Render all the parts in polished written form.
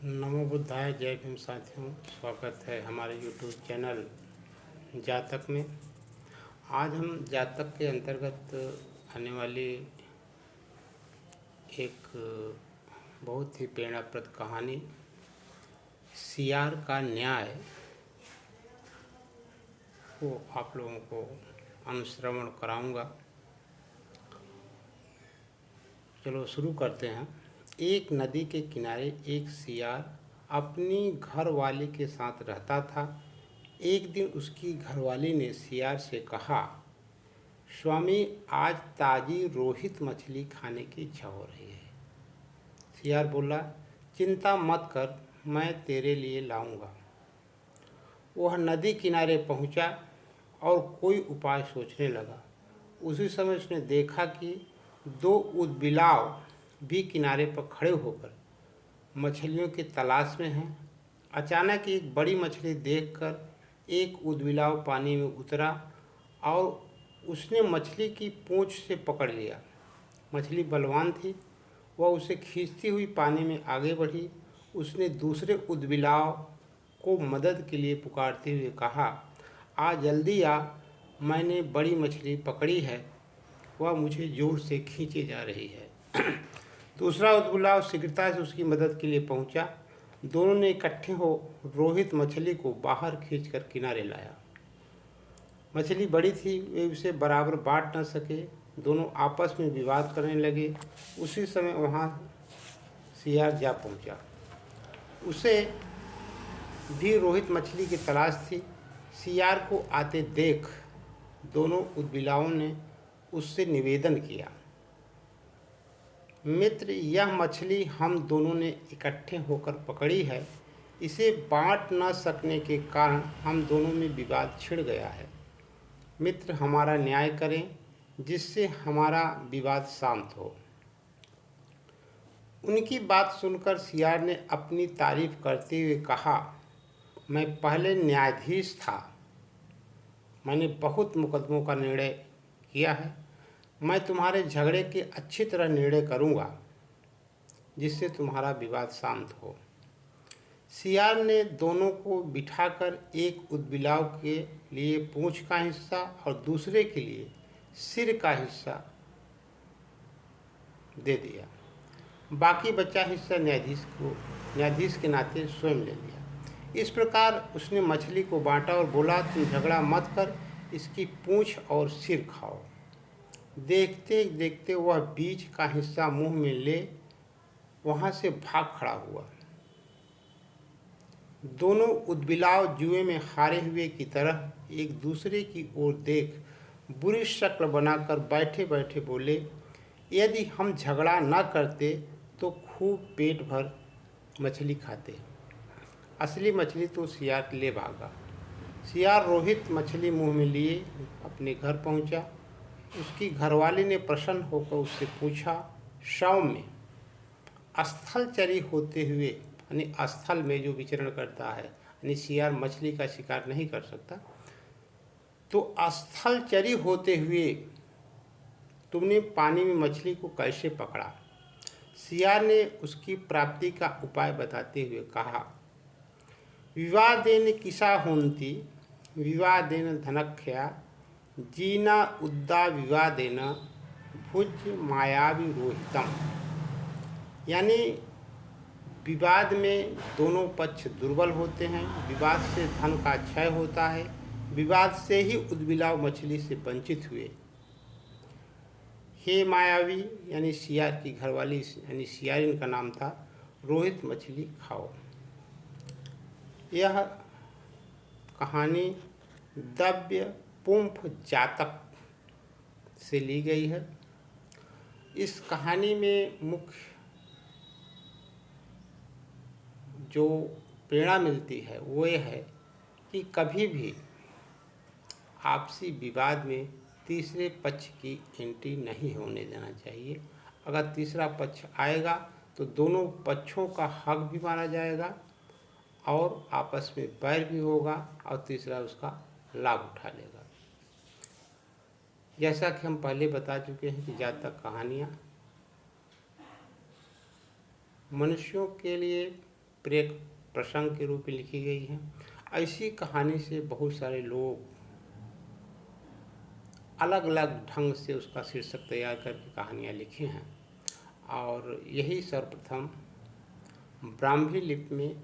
नमो बुद्धाय। जय भीम साथियों, स्वागत है हमारे यूट्यूब चैनल जातक में। आज हम जातक के अंतर्गत आने वाली एक बहुत ही प्रेरणाप्रद कहानी सियार का न्याय को आप लोगों को अनुश्रवण कराऊंगा। चलो शुरू करते हैं। एक नदी के किनारे एक सियार अपनी घरवाली के साथ रहता था। एक दिन उसकी घरवाली ने सियार से कहा, स्वामी, आज ताज़ी रोहित मछली खाने की इच्छा हो रही है। सियार बोला, चिंता मत कर, मैं तेरे लिए लाऊंगा। वह नदी किनारे पहुंचा और कोई उपाय सोचने लगा। उसी समय उसने देखा कि दो ऊदबिलाव भी किनारे पर खड़े होकर मछलियों की तलाश में हैं। अचानक एक बड़ी मछली देखकर एक ऊदबिलाव पानी में उतरा और उसने मछली की पूंछ से पकड़ लिया। मछली बलवान थी, वह उसे खींचती हुई पानी में आगे बढ़ी। उसने दूसरे ऊदबिलाव को मदद के लिए पुकारते हुए कहा, आ जल्दी आ, मैंने बड़ी मछली पकड़ी है, वह मुझे जोर से खींचे जा रही है। दूसरा ऊदबिलाव शीघ्रता से उसकी मदद के लिए पहुंचा। दोनों ने इकट्ठे हो रोहित मछली को बाहर खींचकर किनारे लाया। मछली बड़ी थी, वे उसे बराबर बांट न सके। दोनों आपस में विवाद करने लगे। उसी समय वहां सियार जा पहुंचा। उसे भी रोहित मछली की तलाश थी। सियार को आते देख दोनों ऊदबिलावों ने उससे निवेदन किया, मित्र, यह मछली हम दोनों ने इकट्ठे होकर पकड़ी है। इसे बांट न सकने के कारण हम दोनों में विवाद छिड़ गया है। मित्र, हमारा न्याय करें जिससे हमारा विवाद शांत हो। उनकी बात सुनकर सियार ने अपनी तारीफ करते हुए कहा, मैं पहले न्यायाधीश था, मैंने बहुत मुकदमों का निर्णय किया है। मैं तुम्हारे झगड़े के अच्छी तरह निर्णय करूंगा जिससे तुम्हारा विवाद शांत हो। सियार ने दोनों को बिठाकर एक ऊदबिलाव के लिए पूंछ का हिस्सा और दूसरे के लिए सिर का हिस्सा दे दिया। बाकी बचा हिस्सा न्यायाधीश के नाते स्वयं ले लिया। इस प्रकार उसने मछली को बांटा और बोला, तुम झगड़ा मत कर, इसकी पूंछ और सिर खाओ। देखते देखते वह बीच का हिस्सा मुंह में ले वहां से भाग खड़ा हुआ। दोनों ऊदबिलाव जुए में हारे हुए की तरह एक दूसरे की ओर देख बुरी शक्ल बनाकर बैठे बैठे बोले, यदि हम झगड़ा न करते तो खूब पेट भर मछली खाते। असली मछली तो सियार ले भागा। सियार रोहित मछली मुंह में लिए अपने घर पहुंचा। उसकी घरवाली ने प्रसन्न होकर उससे पूछा, सौम्य, स्थलचरी होते हुए, यानी स्थल में जो विचरण करता है, यानी सियार मछली का शिकार नहीं कर सकता, तो स्थलचरी होते हुए तुमने पानी में मछली को कैसे पकड़ा? सियार ने उसकी प्राप्ति का उपाय बताते हुए कहा, विवादेन किसा होन्ति विवादेन धनख्या जीना उद्दा विवादेन भुज मायावी रोहितम। यानी विवाद में दोनों पक्ष दुर्बल होते हैं, विवाद से धन का क्षय होता है। विवाद से ही ऊदबिलाव मछली से वंचित हुए। हे मायावी, यानी सियार की घरवाली, यानी सियारिन का नाम था, रोहित मछली खाओ। यह कहानी दव्य पुंफ जातक से ली गई है। इस कहानी में मुख्य जो प्रेरणा मिलती है वो ये है कि कभी भी आपसी विवाद में तीसरे पक्ष की एंट्री नहीं होने देना चाहिए। अगर तीसरा पक्ष आएगा तो दोनों पक्षों का हक भी माना जाएगा और आपस में बैर भी होगा और तीसरा उसका लाभ उठा लेगा। जैसा कि हम पहले बता चुके हैं कि जातक कहानियाँ मनुष्यों के लिए प्रेरक प्रसंग के रूप में लिखी गई है। ऐसी कहानी से बहुत सारे लोग अलग अलग ढंग से उसका शीर्षक तैयार करके कहानियाँ लिखी हैं और यही सर्वप्रथम ब्राह्मी लिपि में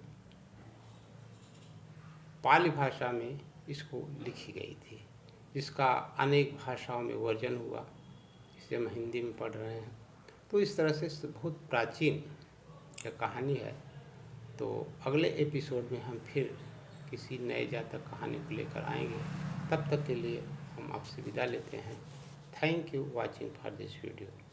पाली भाषा में इसको लिखी गई थी, जिसका अनेक भाषाओं में वर्जन हुआ। इसे हम हिंदी में पढ़ रहे हैं। तो इस तरह से बहुत प्राचीन यह कहानी है। तो अगले एपिसोड में हम फिर किसी नए जातक कहानी को लेकर आएंगे। तब तक के लिए हम आपसे विदा लेते हैं। Thank you watching for this video.